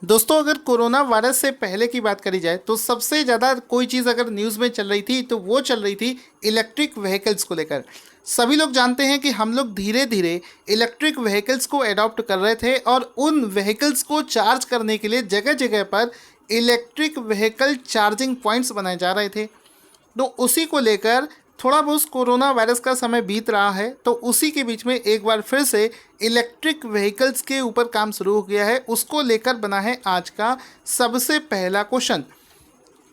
दोस्तों, अगर corona virus से पहले की बात करी जाए तो सबसे ज़्यादा कोई चीज़ अगर न्यूज़ में चल रही थी तो वो चल रही थी इलेक्ट्रिक व्हीकल्स को लेकर। सभी लोग जानते हैं कि हम लोग धीरे धीरे इलेक्ट्रिक व्हीकल्स को अडॉप्ट कर रहे थे और उन व्हीकल्स को चार्ज करने के लिए जगह जगह पर इलेक्ट्रिक व्हीकल चार्जिंग पॉइंट्स बनाए जा रहे थे। तो उसी को लेकर थोड़ा बहुत कोरोना वायरस का समय बीत रहा है, तो उसी के बीच में एक बार फिर से इलेक्ट्रिक व्हीकल्स के ऊपर काम शुरू हो गया है। उसको लेकर बना है आज का सबसे पहला क्वेश्चन।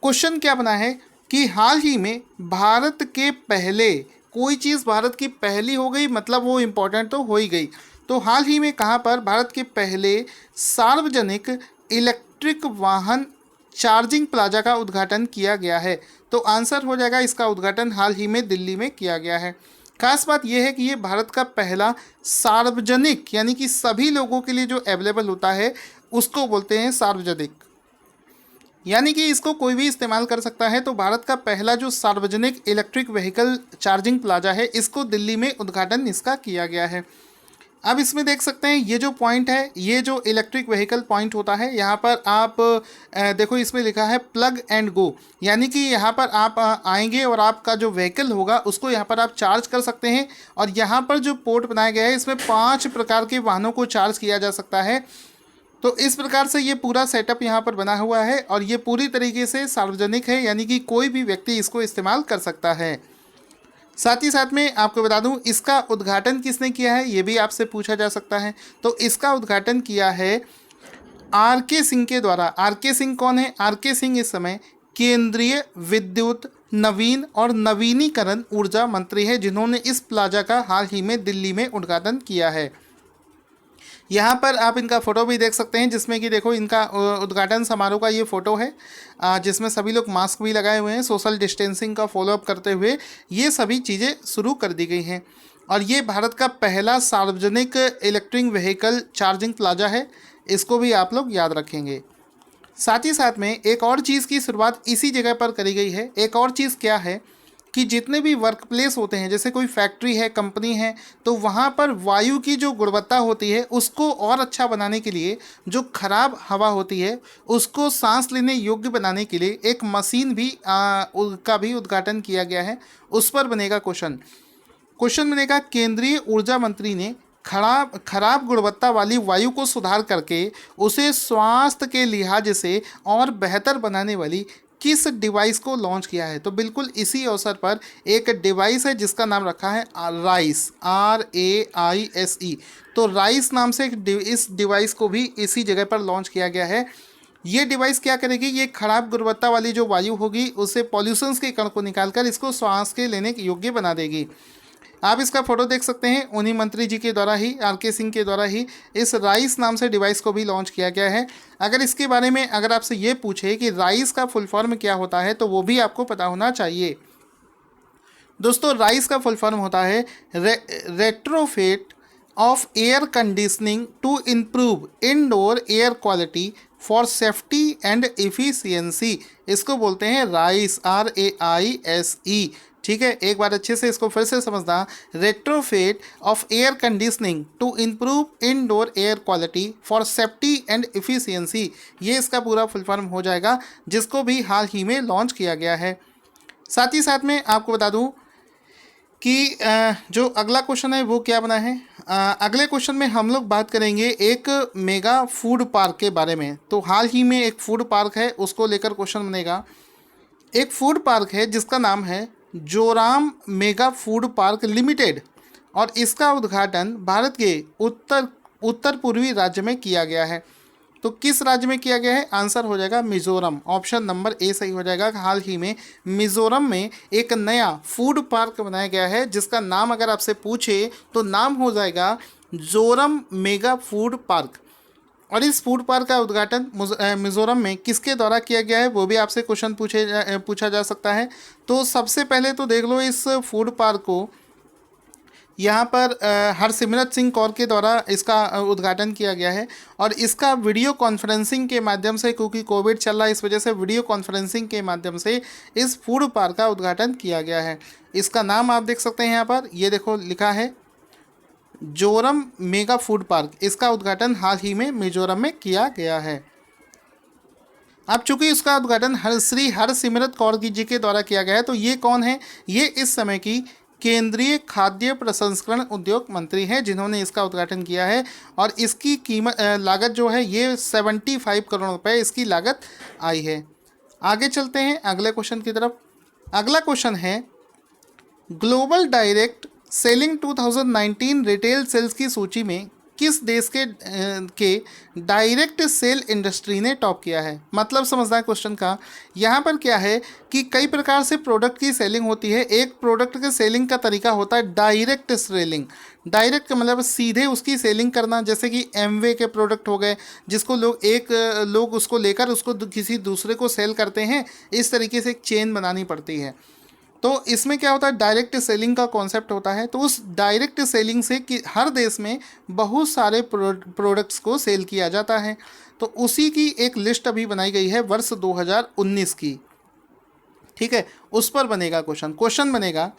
क्वेश्चन क्या बना है कि हाल ही में भारत के पहले, कोई चीज़ भारत की पहली हो गई मतलब वो इम्पोर्टेंट तो हो ही गई। तो हाल ही में कहाँ पर भारत के पहले सार्वजनिक इलेक्ट्रिक वाहन चार्जिंग प्लाजा का उद्घाटन किया गया है? तो आंसर हो जाएगा इसका उद्घाटन हाल ही में दिल्ली में किया गया है। खास बात यह है कि ये भारत का पहला सार्वजनिक, यानी कि सभी लोगों के लिए जो अवेलेबल होता है उसको बोलते हैं सार्वजनिक, यानी कि इसको कोई भी इस्तेमाल कर सकता है। तो भारत का पहला जो सार्वजनिक इलेक्ट्रिक व्हीकल चार्जिंग प्लाजा है, इसको दिल्ली में उद्घाटन इसका किया गया है। अब इसमें देख सकते हैं ये जो पॉइंट है, ये जो इलेक्ट्रिक व्हीकल पॉइंट होता है, यहाँ पर आप देखो इसमें लिखा है प्लग एंड गो, यानी कि यहाँ पर आप आएंगे और आपका जो व्हीकल होगा उसको यहाँ पर आप चार्ज कर सकते हैं। और यहाँ पर जो पोर्ट बनाया गया है इसमें 5 प्रकार के वाहनों को चार्ज किया जा सकता है। तो इस प्रकार से ये पूरा सेटअप यहाँ पर बना हुआ है और ये पूरी तरीके से सार्वजनिक है, यानी कि कोई भी व्यक्ति इसको इस्तेमाल कर सकता है। साथ ही साथ में आपको बता दूं इसका उद्घाटन किसने किया है, ये भी आपसे पूछा जा सकता है। तो इसका उद्घाटन किया है आर के सिंह के द्वारा। आर के सिंह कौन है? आर के सिंह इस समय केंद्रीय विद्युत, नवीन और नवीनीकरण ऊर्जा मंत्री है, जिन्होंने इस प्लाजा का हाल ही में दिल्ली में उद्घाटन किया है। यहाँ पर आप इनका फ़ोटो भी देख सकते हैं, जिसमें कि देखो इनका उद्घाटन समारोह का ये फ़ोटो है, जिसमें सभी लोग मास्क भी लगाए हुए हैं, सोशल डिस्टेंसिंग का फॉलोअप करते हुए ये सभी चीज़ें शुरू कर दी गई हैं। और ये भारत का पहला सार्वजनिक इलेक्ट्रिक व्हीकल चार्जिंग प्लाजा है, इसको भी आप लोग याद रखेंगे। साथ ही साथ में एक और चीज़ की शुरुआत इसी जगह पर करी गई है। एक और चीज़ क्या है कि जितने भी वर्क प्लेस होते हैं, जैसे कोई फैक्ट्री है, कंपनी है, तो वहाँ पर वायु की जो गुणवत्ता होती है उसको और अच्छा बनाने के लिए, जो खराब हवा होती है उसको सांस लेने योग्य बनाने के लिए एक मशीन भी का भी उद्घाटन किया गया है। उस पर बनेगा क्वेश्चन। क्वेश्चन बनेगा केंद्रीय ऊर्जा मंत्री ने खराब गुणवत्ता वाली वायु को सुधार करके उसे स्वास्थ्य के लिहाज से और बेहतर बनाने वाली किस डिवाइस को लॉन्च किया है? तो बिल्कुल इसी अवसर पर एक डिवाइस है जिसका नाम रखा है राइस, RAISE। तो राइस नाम से इस डिवाइस को भी इसी जगह पर लॉन्च किया गया है। ये डिवाइस क्या करेगी? ये खराब गुणवत्ता वाली जो वायु होगी उसे पॉल्यूशंस के कण को निकालकर इसको श्वास के लेने योग्य बना देगी। आप इसका फोटो देख सकते हैं, उन्हीं मंत्री जी के द्वारा ही, आर के सिंह के द्वारा ही इस राइस नाम से डिवाइस को भी लॉन्च किया गया है। अगर इसके बारे में अगर आपसे ये पूछे कि राइस का फुल फॉर्म क्या होता है तो वो भी आपको पता होना चाहिए। दोस्तों, राइस का फुल फॉर्म होता है retrofit of air conditioning to improve indoor air quality for safety and efficiency. इसको बोलते हैं राइस, RAISE। ठीक है, एक बार अच्छे से इसको फिर से समझना। Retrofit of air conditioning to improve indoor air quality for safety and efficiency, ये इसका पूरा फुल फॉर्म हो जाएगा, जिसको भी हाल ही में लॉन्च किया गया है। साथ ही साथ में आपको बता दूं कि जो अगला क्वेश्चन है वो क्या बना है। अगले क्वेश्चन में हम लोग बात करेंगे एक मेगा फूड पार्क के बारे में। तो हाल ही में एक फूड पार्क है, उसको लेकर क्वेश्चन बनेगा। एक फूड पार्क है जिसका नाम है Joram mega food park limited, और इसका उद्घाटन भारत के उत्तर पूर्वी राज्य में किया गया है। तो किस राज्य में किया गया है? आंसर हो जाएगा मिजोरम। ऑप्शन नंबर ए सही हो जाएगा। हाल ही में मिजोरम में एक नया फूड पार्क बनाया गया है, जिसका नाम अगर आपसे पूछे तो नाम हो जाएगा जोरम मेगा फूड पार्क। और इस फूड पार्क का उद्घाटन मिजोरम में किसके द्वारा किया गया है, वो भी आपसे क्वेश्चन पूछा जा सकता है। तो सबसे पहले तो देख लो इस फूड पार्क को, यहाँ पर हरसिमरत सिंह कौर के द्वारा इसका उद्घाटन किया गया है। और इसका वीडियो कॉन्फ्रेंसिंग के माध्यम से, क्योंकि कोविड चल रहा है इस वजह से वीडियो कॉन्फ्रेंसिंग के माध्यम से इस फूड पार्क का उद्घाटन किया गया है। इसका नाम आप देख सकते हैं यहाँ पर, ये देखो लिखा है जोरम मेगा फूड पार्क। इसका उद्घाटन हाल ही में मिजोरम में किया गया है। अब चूंकि उसका उद्घाटन श्री हरसिमरत कौर जी के द्वारा किया गया है, तो ये कौन है? ये इस समय की केंद्रीय खाद्य प्रसंस्करण उद्योग मंत्री हैं जिन्होंने इसका उद्घाटन किया है। और इसकी कीमत लागत जो है ये 75 करोड़ रुपए इसकी लागत आई है। आगे चलते हैं अगले क्वेश्चन की तरफ। अगला क्वेश्चन है, global direct selling 2019 retail sales की सूची में किस देश के डायरेक्ट सेल इंडस्ट्री ने टॉप किया है? मतलब समझना है क्वेश्चन का। यहाँ पर क्या है कि कई प्रकार से प्रोडक्ट की सेलिंग होती है। एक प्रोडक्ट के सेलिंग का तरीका होता है डायरेक्ट सेलिंग। डायरेक्ट का मतलब सीधे उसकी सेलिंग करना, जैसे कि एमवे के प्रोडक्ट हो गए जिसको लोग उसको लेकर उसको किसी दूसरे को सेल करते हैं। इस तरीके से एक चेन बनानी पड़ती है। तो इसमें क्या होता है, डायरेक्ट सेलिंग का कॉन्सेप्ट होता है। तो उस डायरेक्ट सेलिंग से कि हर देश में बहुत सारे प्रोडक्ट्स को सेल किया जाता है। तो उसी की एक लिस्ट अभी बनाई गई है वर्ष 2019 की। ठीक है, उस पर बनेगा क्वेश्चन बनेगा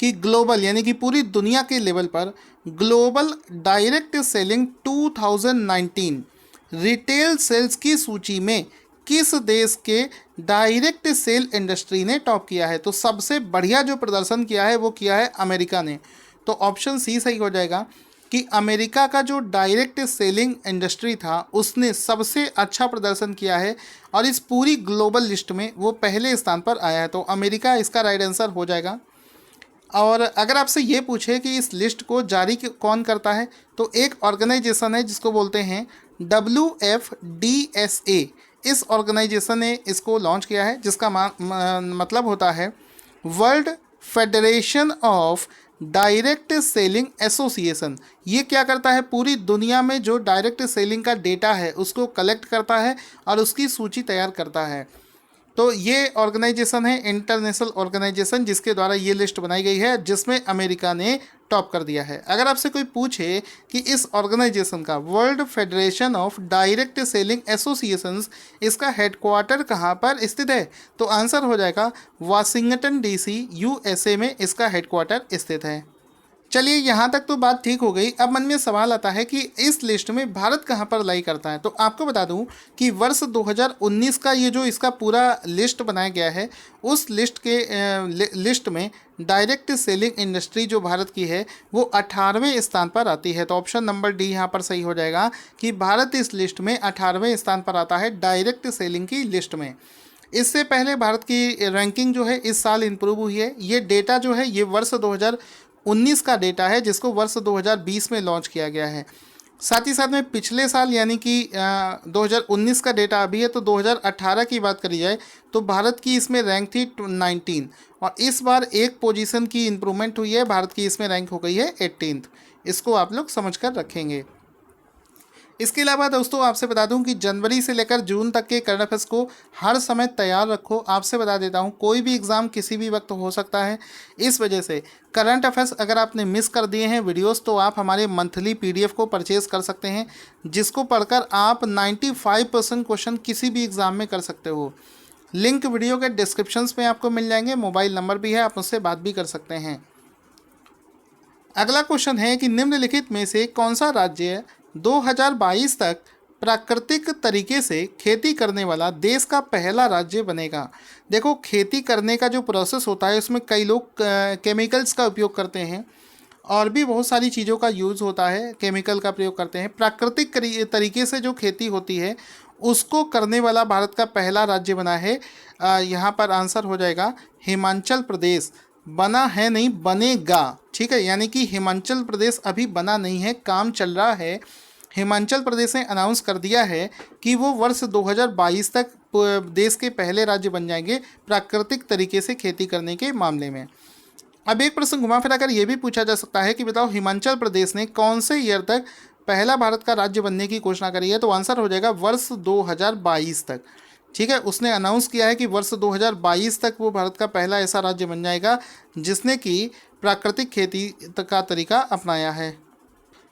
कि ग्लोबल यानी कि पूरी दुनिया के लेवल पर global direct selling 2019 retail sales की सूची में किस देश के डायरेक्ट सेल इंडस्ट्री ने टॉप किया है? तो सबसे बढ़िया जो प्रदर्शन किया है वो किया है अमेरिका ने। तो ऑप्शन सी सही हो जाएगा कि अमेरिका का जो डायरेक्ट सेलिंग इंडस्ट्री था उसने सबसे अच्छा प्रदर्शन किया है और इस पूरी ग्लोबल लिस्ट में वो पहले स्थान पर आया है। तो अमेरिका इसका राइट आंसर हो जाएगा। और अगर आपसे ये पूछे कि इस लिस्ट को जारी कौन करता है, तो एक ऑर्गेनाइजेशन है जिसको बोलते हैं WFDSA। इस ऑर्गेनाइजेशन ने इसको लॉन्च किया है जिसका मतलब होता है world federation of direct selling association. ये क्या करता है, पूरी दुनिया में जो डायरेक्ट सेलिंग का डेटा है उसको कलेक्ट करता है और उसकी सूची तैयार करता है। तो ये ऑर्गेनाइजेशन है इंटरनेशनल ऑर्गेनाइजेशन जिसके द्वारा ये लिस्ट बनाई गई है जिसमें अमेरिका ने टॉप कर दिया है। अगर आपसे कोई पूछे कि इस ऑर्गेनाइजेशन का world federation of direct selling associations इसका हेडक्वार्टर कहाँ पर स्थित है, तो आंसर हो जाएगा वाशिंगटन DC USA में इसका हेडक्वार्टर स्थित है। चलिए यहाँ तक तो बात ठीक हो गई। अब मन में सवाल आता है कि इस लिस्ट में भारत कहाँ पर लाई करता है। तो आपको बता दूं कि वर्ष 2019 का ये जो इसका पूरा लिस्ट बनाया गया है उस लिस्ट में डायरेक्ट सेलिंग इंडस्ट्री जो भारत की है वो 18वें स्थान पर आती है। तो ऑप्शन नंबर डी यहाँ पर सही हो जाएगा कि भारत इस लिस्ट में 18वें स्थान पर आता है डायरेक्ट सेलिंग की लिस्ट में। इससे पहले भारत की रैंकिंग जो है इस साल इम्प्रूव हुई है। ये डेटा जो है ये वर्ष 2019 का डेटा है जिसको वर्ष 2020 में लॉन्च किया गया है। साथ ही साथ में पिछले साल यानी कि 2019 का डेटा अभी है, तो 2018 की बात करी जाए तो भारत की इसमें रैंक थी 19 और इस बार एक पोजीशन की इम्प्रूवमेंट हुई है, भारत की इसमें रैंक हो गई है 18। इसको आप लोग समझ कर रखेंगे। इसके अलावा दोस्तों आपसे बता दूं कि जनवरी से लेकर जून तक के करंट अफेयर्स को हर समय तैयार रखो। आपसे बता देता हूं कोई भी एग्ज़ाम किसी भी वक्त हो सकता है, इस वजह से करंट अफेयर्स अगर आपने मिस कर दिए हैं वीडियोस तो आप हमारे मंथली PDF को परचेज़ कर सकते हैं जिसको पढ़कर आप 95% क्वेश्चन किसी भी एग्ज़ाम में कर सकते हो। लिंक वीडियो के डिस्क्रिप्शंस में आपको मिल जाएंगे, मोबाइल नंबर भी है, आप मुझसे बात भी कर सकते हैं। अगला क्वेश्चन है कि निम्नलिखित में से कौन सा राज्य 2022 तक प्राकृतिक तरीके से खेती करने वाला देश का पहला राज्य बनेगा। देखो खेती करने का जो प्रोसेस होता है उसमें कई लोग केमिकल्स का उपयोग करते हैं और भी बहुत सारी चीज़ों का यूज़ होता है, केमिकल का प्रयोग करते हैं। प्राकृतिक तरीके से जो खेती होती है उसको करने वाला भारत का पहला राज्य बना है। यहाँ पर आंसर हो जाएगा हिमाचल प्रदेश। बना है नहीं, बनेगा। ठीक है, यानी कि हिमाचल प्रदेश अभी बना नहीं है, काम चल रहा है। हिमाचल प्रदेश ने अनाउंस कर दिया है कि वो वर्ष 2022 तक देश के पहले राज्य बन जाएंगे प्राकृतिक तरीके से खेती करने के मामले में। अब एक प्रश्न घुमा फिरा कर ये भी पूछा जा सकता है कि बताओ हिमाचल प्रदेश ने कौन से ईयर तक पहला भारत का राज्य बनने की घोषणा करी है, तो आंसर हो जाएगा वर्ष 2022 तक। ठीक है, उसने अनाउंस किया है कि वर्ष 2022 तक वो भारत का पहला ऐसा राज्य बन जाएगा जिसने कि प्राकृतिक खेती का तरीका अपनाया है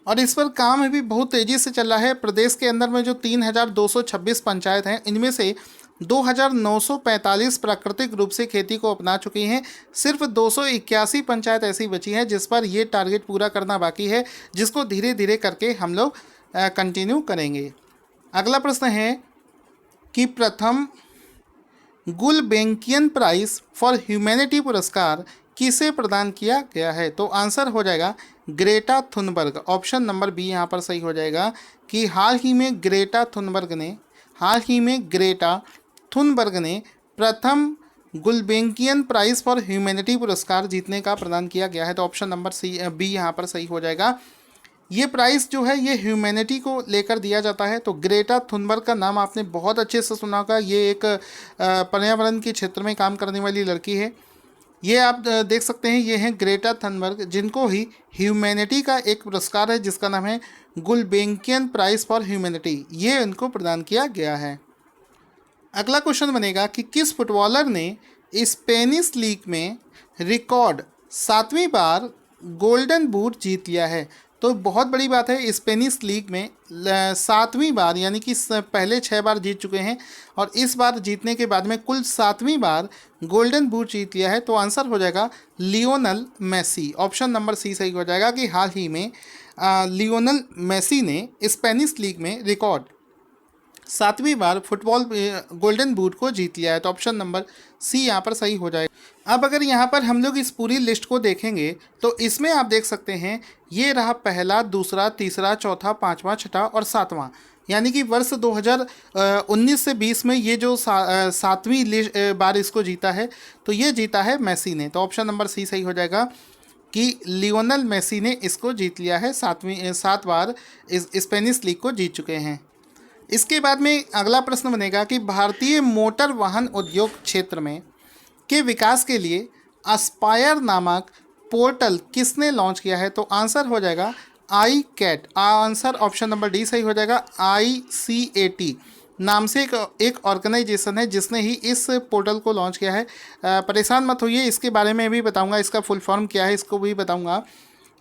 और इस पर काम भी बहुत तेज़ी से चल रहा है। प्रदेश के अंदर में जो 3226 पंचायत हैं इनमें से 2945 प्राकृतिक रूप से खेती को अपना चुकी हैं। सिर्फ 281 पंचायत ऐसी बची हैं जिस पर ये टारगेट पूरा करना बाकी है, जिसको धीरे धीरे करके हम लोग कंटिन्यू करेंगे। अगला प्रश्न है कि प्रथम गुलबेंकियन प्राइज फॉर ह्यूमैनिटी पुरस्कार किसे प्रदान किया गया है? तो आंसर हो जाएगा Greta Thunberg. Option number B यहाँ पर सही हो जाएगा कि हाल ही में ग्रेटा थुनबर्ग ने प्रथम गुलबेंकियन प्राइज फॉर ह्यूमैनिटी पुरस्कार जीतने का प्रदान किया गया है। तो ऑप्शन नंबर बी यहाँ पर सही हो जाएगा। ये प्राइज़ जो है ये ह्यूमैनिटी को लेकर दिया जाता है। तो ग्रेटा थुनबर्ग का नाम आपने बहुत अच्छे से सुना होगा। ये एक पर्यावरण के क्षेत्र में काम करने वाली लड़की है। ये आप देख सकते हैं, ये हैं ग्रेटा थनबर्ग, जिनको ही ह्यूमैनिटी का एक पुरस्कार है जिसका नाम है गुलबेंकियन प्राइज़ फॉर ह्यूमैनिटी, ये इनको प्रदान किया गया है। अगला क्वेश्चन बनेगा कि किस फुटबॉलर ने स्पेनिश लीग में रिकॉर्ड 7वीं बार गोल्डन बूट जीत लिया है? तो बहुत बड़ी बात है, स्पेनिश लीग में 7वीं बार, यानी कि पहले 6 बार जीत चुके हैं और इस बार जीतने के बाद में कुल 7वीं बार गोल्डन बूट जीत लिया है। तो आंसर हो जाएगा Lionel Messi. Option number C सही हो जाएगा कि हाल ही में लियोनल मेसी ने स्पेनिश लीग में रिकॉर्ड 7वीं बार फुटबॉल गोल्डन बूट को जीत लिया है। तो ऑप्शन नंबर सी यहाँ पर सही हो जाएगा। अब अगर यहाँ पर हम लोग इस पूरी लिस्ट को देखेंगे तो इसमें आप देख सकते हैं ये रहा पहला, दूसरा, तीसरा, चौथा, पाँचवा, छठा और सातवां, यानी कि वर्ष 2019 से 20 में ये जो 7वीं बार इसको जीता है तो ये जीता है मेसी ने। तो ऑप्शन नंबर सी सही हो जाएगा कि लियोनल मेसी ने इसको जीत लिया है। 7 बार इस स्पेनिश लीग को जीत चुके हैं। इसके बाद में अगला प्रश्न बनेगा कि भारतीय मोटर वाहन उद्योग क्षेत्र में के विकास के लिए एस्पायर नामक पोर्टल किसने लॉन्च किया है? तो आंसर हो जाएगा ICAT। Answer option number D सही हो जाएगा। ICAT नाम से एक ऑर्गेनाइजेशन है जिसने ही इस पोर्टल को लॉन्च किया है। परेशान मत होइए, इसके बारे में भी बताऊंगा, इसका फुल फॉर्म क्या है इसको भी बताऊंगा।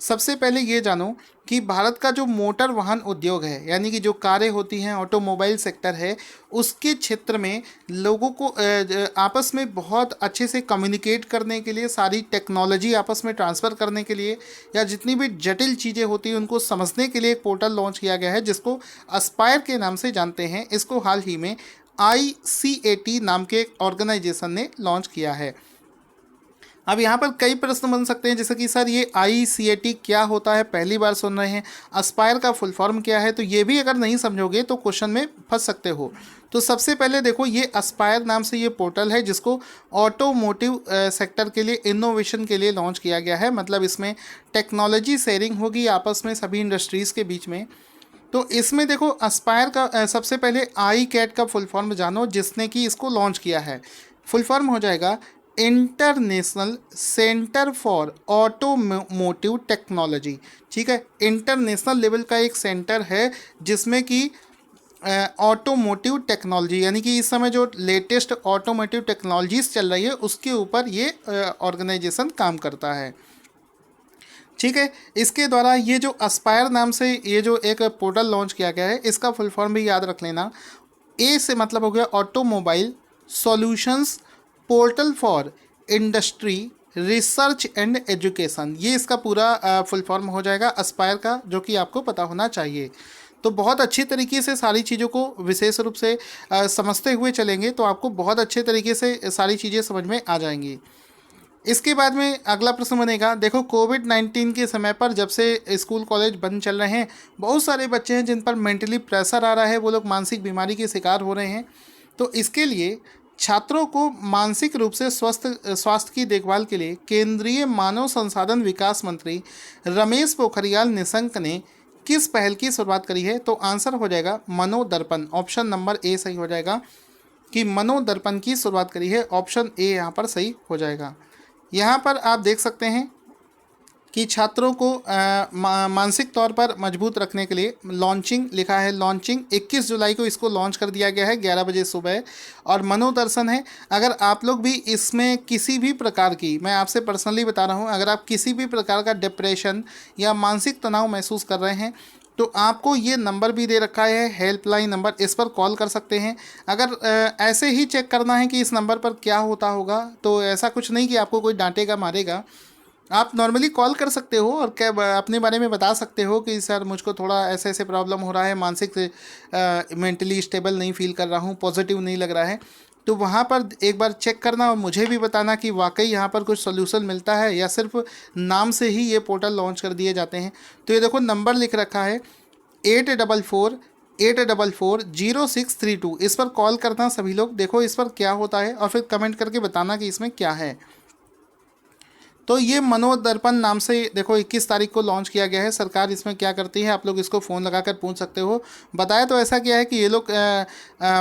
सबसे पहले ये जानो कि भारत का जो मोटर वाहन उद्योग है, यानी कि जो कारें होती हैं, ऑटोमोबाइल सेक्टर है, उसके क्षेत्र में लोगों को आपस में बहुत अच्छे से कम्युनिकेट करने के लिए, सारी टेक्नोलॉजी आपस में ट्रांसफ़र करने के लिए, या जितनी भी जटिल चीज़ें होती हैं उनको समझने के लिए एक पोर्टल लॉन्च किया गया है जिसको एस्पायर के नाम से जानते हैं। इसको हाल ही में ICAT नाम के एक ऑर्गेनाइजेशन ने लॉन्च किया है। अब यहाँ पर कई प्रश्न बन सकते हैं, जैसे कि सर ये ICAT क्या होता है, पहली बार सुन रहे हैं, एस्पायर का फुल फॉर्म क्या है, तो ये भी अगर नहीं समझोगे तो क्वेश्चन में फंस सकते हो। तो सबसे पहले देखो, ये एस्पायर नाम से ये पोर्टल है जिसको ऑटोमोटिव सेक्टर के लिए, इनोवेशन के लिए लॉन्च किया गया है। मतलब इसमें टेक्नोलॉजी शेयरिंग होगी आपस में सभी इंडस्ट्रीज़ के बीच में। तो इसमें देखो एस्पायर का सबसे पहले ICAT का फुल फॉर्म जानो, जिसने कि इसको लॉन्च किया है। फुल फॉर्म हो जाएगा international centre for automotive technology. ठीक है, इंटरनेशनल लेवल का एक सेंटर है जिसमें कि ऑटोमोटिव टेक्नोलॉजी, यानी कि इस समय जो लेटेस्ट ऑटोमोटिव टेक्नोलॉजीज चल रही है उसके ऊपर ये ऑर्गेनाइजेशन काम करता है। ठीक है, इसके द्वारा ये जो एस्पायर नाम से ये जो एक पोर्टल लॉन्च किया गया है, इसका फुल फॉर्म भी याद रख लेना। ए से मतलब हो गया automobile solutions portal for industry research and education, ये इसका पूरा फुल फॉर्म हो जाएगा एस्पायर का, जो कि आपको पता होना चाहिए। तो बहुत अच्छी तरीके से सारी चीज़ों को विशेष रूप से समझते हुए चलेंगे तो आपको बहुत अच्छे तरीके से सारी चीज़ें समझ में आ जाएंगी। इसके बाद में अगला प्रश्न बनेगा, देखो कोविड-19 के समय पर जब से स्कूल कॉलेज बंद चल रहे हैं, बहुत सारे बच्चे हैं जिन पर मेंटली प्रेशर आ रहा है, वो लोग मानसिक बीमारी के शिकार हो रहे हैं। तो इसके लिए छात्रों को मानसिक रूप से स्वास्थ्य की देखभाल के लिए केंद्रीय मानव संसाधन विकास मंत्री रमेश पोखरियाल निशंक ने किस पहल की शुरुआत करी है? तो आंसर हो जाएगा मनोदर्पण। ऑप्शन नंबर ए सही हो जाएगा कि मनोदर्पण की शुरुआत करी है। ऑप्शन ए यहाँ पर सही हो जाएगा। यहाँ पर आप देख सकते हैं कि छात्रों को मानसिक तौर पर मजबूत रखने के लिए लॉन्चिंग लिखा है, लॉन्चिंग 21 जुलाई को इसको लॉन्च कर दिया गया है 11 बजे सुबह, और मनोदर्शन है। अगर आप लोग भी इसमें किसी भी प्रकार की, मैं आपसे पर्सनली बता रहा हूँ, अगर आप किसी भी प्रकार का डिप्रेशन या मानसिक तनाव महसूस कर रहे हैं तो आपको ये नंबर भी दे रखा है, हेल्पलाइन नंबर, इस पर कॉल कर सकते हैं। अगर ऐसे ही चेक करना है कि इस नंबर पर क्या होता होगा, तो ऐसा कुछ नहीं कि आपको कोई डांटेगा मारेगा। आप नॉर्मली कॉल कर सकते हो और क्या अपने बारे में बता सकते हो कि सर मुझको थोड़ा ऐसे ऐसे प्रॉब्लम हो रहा है, मानसिक मेंटली स्टेबल नहीं फील कर रहा हूँ, पॉजिटिव नहीं लग रहा है। तो वहाँ पर एक बार चेक करना और मुझे भी बताना कि वाकई यहाँ पर कुछ सोल्यूशन मिलता है या सिर्फ नाम से ही ये पोर्टल लॉन्च कर दिए जाते हैं। तो ये देखो नंबर लिख रखा है 8448440632, इस पर कॉल करना सभी लोग। देखो इस पर क्या होता है और फिर कमेंट करके बताना कि इसमें क्या है। तो ये मनोदर्पण नाम से देखो 21 तारीख को लॉन्च किया गया है। सरकार इसमें क्या करती है आप लोग इसको फ़ोन लगाकर पूछ सकते हो। बताया तो ऐसा क्या है कि ये लोग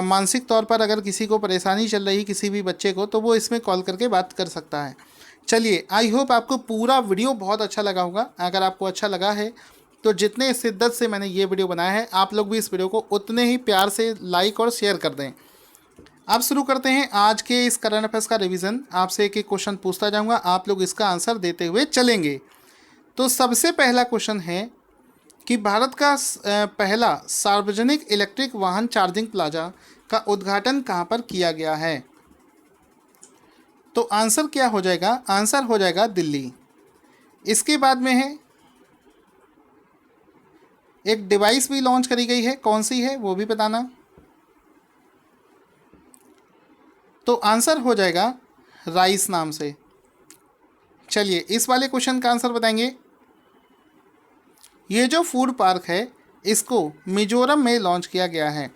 मानसिक तौर पर अगर किसी को परेशानी चल रही किसी भी बच्चे को, तो वो इसमें कॉल करके बात कर सकता है। चलिए, आई होप आपको पूरा वीडियो बहुत अच्छा लगा होगा। अगर आपको अच्छा लगा है तो जितने शिद्दत से मैंने ये वीडियो बनाया है, आप लोग भी इस वीडियो को उतने ही प्यार से लाइक और शेयर कर दें। अब शुरू करते हैं आज के इस करंट अफेयर्स का रिवीजन। आपसे एक एक क्वेश्चन पूछता जाऊंगा, आप लोग इसका आंसर देते हुए चलेंगे। तो सबसे पहला क्वेश्चन है कि भारत का पहला सार्वजनिक इलेक्ट्रिक वाहन चार्जिंग प्लाजा का उद्घाटन कहाँ पर किया गया है? तो आंसर क्या हो जाएगा? आंसर हो जाएगा दिल्ली। इसके बाद में है एक डिवाइस भी लॉन्च करी गई है, कौन सी है वो भी बताना। तो आंसर हो जाएगा राइस नाम से। चलिए, इस वाले क्वेश्चन का आंसर बताएंगे। ये जो फूड पार्क है इसको मिजोरम में लॉन्च किया गया है।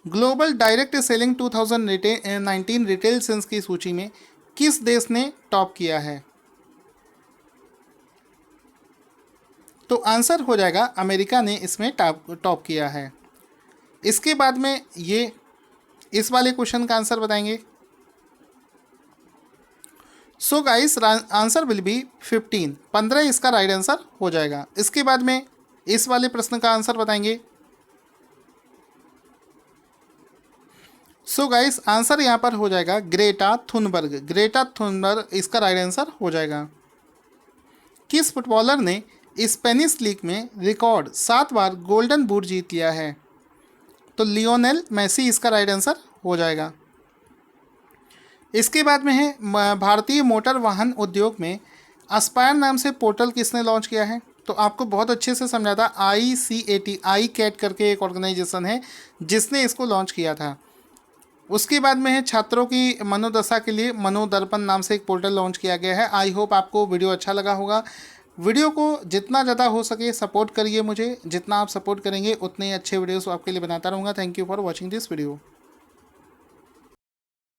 Global direct selling 2019 retail sales की सूची में किस देश ने टॉप किया है? तो आंसर हो जाएगा अमेरिका ने इसमें टॉप किया है। इसके बाद में ये इस वाले क्वेश्चन का आंसर बताएंगे। So guys answer will be 15 इसका राइट आंसर हो जाएगा। इसके बाद में इस वाले प्रश्न का आंसर बताएंगे। सो गाइस आंसर यहाँ पर हो जाएगा ग्रेटा थुनबर्ग। ग्रेटा थुनबर्ग इसका राइट आंसर हो जाएगा। किस फुटबॉलर ने स्पेनिश लीग में रिकॉर्ड 7 बार गोल्डन बूट जीत लिया है? तो लियोनेल मेसी इसका राइट आंसर हो जाएगा। इसके बाद में है भारतीय मोटर वाहन उद्योग में एस्पायर नाम से पोर्टल किसने लॉन्च किया है? तो आपको बहुत अच्छे से समझा था, आई कैट करके एक ऑर्गेनाइजेशन है जिसने इसको लॉन्च किया था। उसके बाद में है छात्रों की मनोदशा के लिए मनोदर्पण नाम से एक पोर्टल लॉन्च किया गया है। आई होप आपको वीडियो अच्छा लगा होगा। वीडियो को जितना ज़्यादा हो सके सपोर्ट करिए मुझे, जितना आप सपोर्ट करेंगे उतने अच्छे वीडियोस आपके लिए बनाता रहूँगा। Thank you for watching this video.